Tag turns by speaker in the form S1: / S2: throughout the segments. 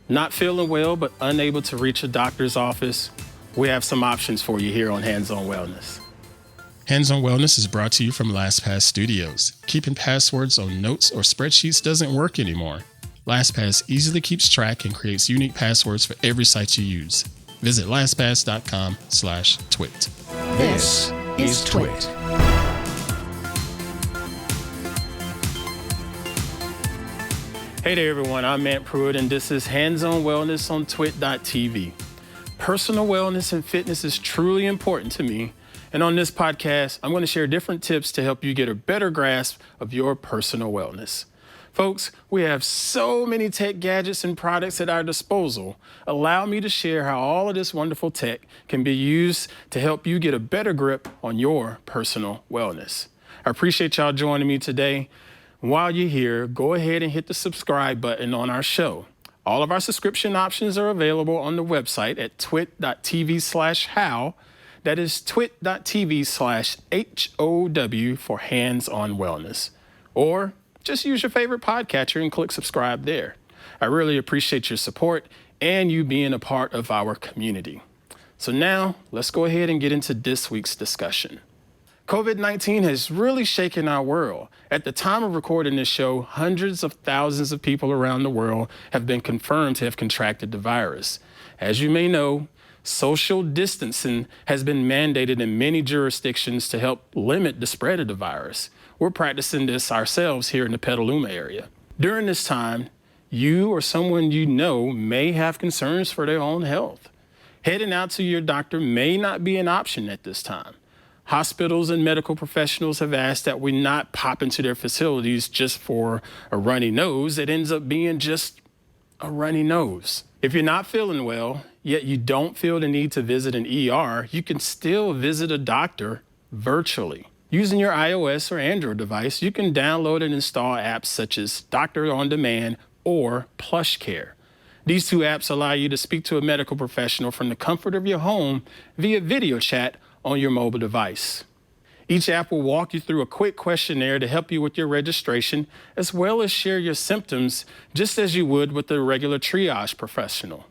S1: Not feeling well but unable to reach a doctor's office? We have some options for you here on Hands On Wellness.
S2: Hands On Wellness is brought to you from LastPass Studios. Keeping passwords on notes or spreadsheets doesn't work anymore. LastPass easily keeps track and creates unique passwords for every site you use. Visit lastpass.com/twit.
S3: This is TWiT.
S1: Hey there, everyone. I'm Pruitt, and this is Hands On Wellness on TWiT.tv. Personal wellness and fitness is truly important to me. And on this podcast, I'm going to share different tips to help you get a better grasp of your personal wellness. Folks, we have so many tech gadgets and products at our disposal. Allow me to share how all of this wonderful tech can be used to help you get a better grip on your personal wellness. I appreciate y'all joining me today. While you're here, go ahead and hit the subscribe button on our show. All of our subscription options are available on the website at twit.tv/how. That is twit.tv/HOW for Hands On Wellness. Or just use your favorite podcatcher and click subscribe there. I really appreciate your support and you being a part of our community. So now let's go ahead and get into this week's discussion. COVID-19 has really shaken our world. At the time of recording this show, hundreds of thousands of people around the world have been confirmed to have contracted the virus. As you may know, social distancing has been mandated in many jurisdictions to help limit the spread of the virus. We're practicing this ourselves here in the Petaluma area. During this time, you or someone you know may have concerns for their own health. Heading out to your doctor may not be an option at this time. Hospitals and medical professionals have asked that we not pop into their facilities just for a runny nose. It ends up being just a runny nose. If you're not feeling well, yet you don't feel the need to visit an ER, you can still visit a doctor virtually. Using your iOS or Android device, you can download and install apps such as Doctor on Demand or Plush Care. These two apps allow you to speak to a medical professional from the comfort of your home via video chat on your mobile device. Each app will walk you through a quick questionnaire to help you with your registration, as well as share your symptoms just as you would with a regular triage professional.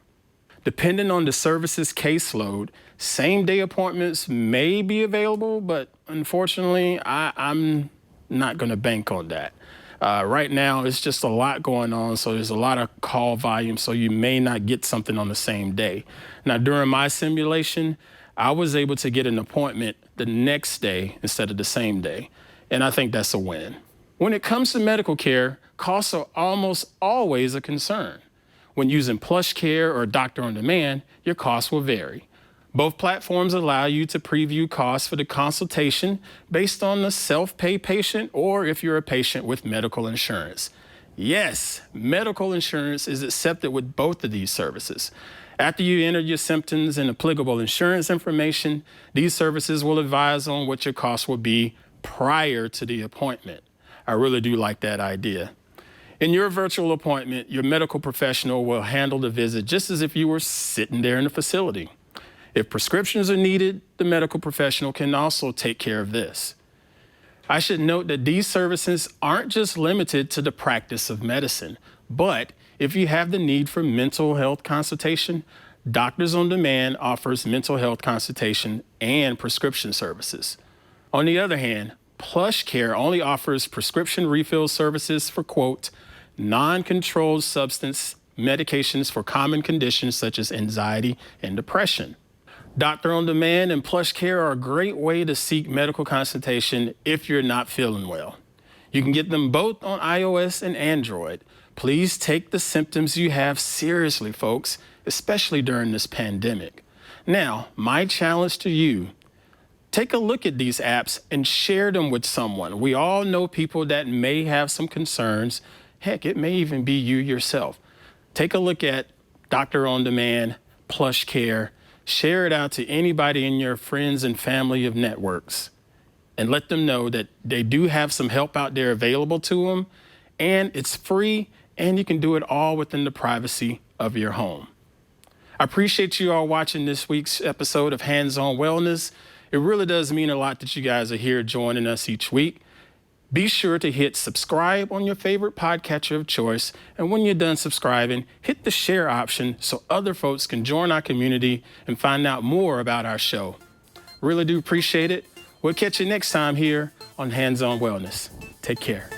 S1: Depending on the service's caseload, same-day appointments may be available, but unfortunately, I'm not going to bank on that. Right now, it's just a lot going on, so there's a lot of call volume, so you may not get something on the same day. Now, during my simulation, I was able to get an appointment the next day instead of the same day, and I think that's a win. When it comes to medical care, costs are almost always a concern. When using Plush Care or Doctor on Demand, your costs will vary. Both platforms allow you to preview costs for the consultation based on the self-pay patient or if you're a patient with medical insurance. Yes, medical insurance is accepted with both of these services. After you enter your symptoms and applicable insurance information, these services will advise on what your costs will be prior to the appointment. I really do like that idea. In your virtual appointment, your medical professional will handle the visit just as if you were sitting there in the facility. If prescriptions are needed, the medical professional can also take care of this. I should note that these services aren't just limited to the practice of medicine, but if you have the need for mental health consultation, Doctors on Demand offers mental health consultation and prescription services. On the other hand, Plush Care only offers prescription refill services for, quote, non-controlled substance medications for common conditions such as anxiety and depression. Doctor on Demand and Plush Care are a great way to seek medical consultation if you're not feeling well. You can get them both on iOS and Android. Please take the symptoms you have seriously, folks, especially during this pandemic. Now, my challenge to you, take a look at these apps and share them with someone. We all know people that may have some concerns. Heck, it may even be you yourself. Take a look at Doctor on Demand, Plush Care. Share it out to anybody in your friends and family of networks and let them know that they do have some help out there available to them, and it's free, and you can do it all within the privacy of your home. I appreciate you all watching this week's episode of Hands On Wellness. It really does mean a lot that you guys are here joining us each week. Be sure to hit subscribe on your favorite podcatcher of choice. And when you're done subscribing, hit the share option so other folks can join our community and find out more about our show. Really do appreciate it. We'll catch you next time here on Hands on Wellness. Take care.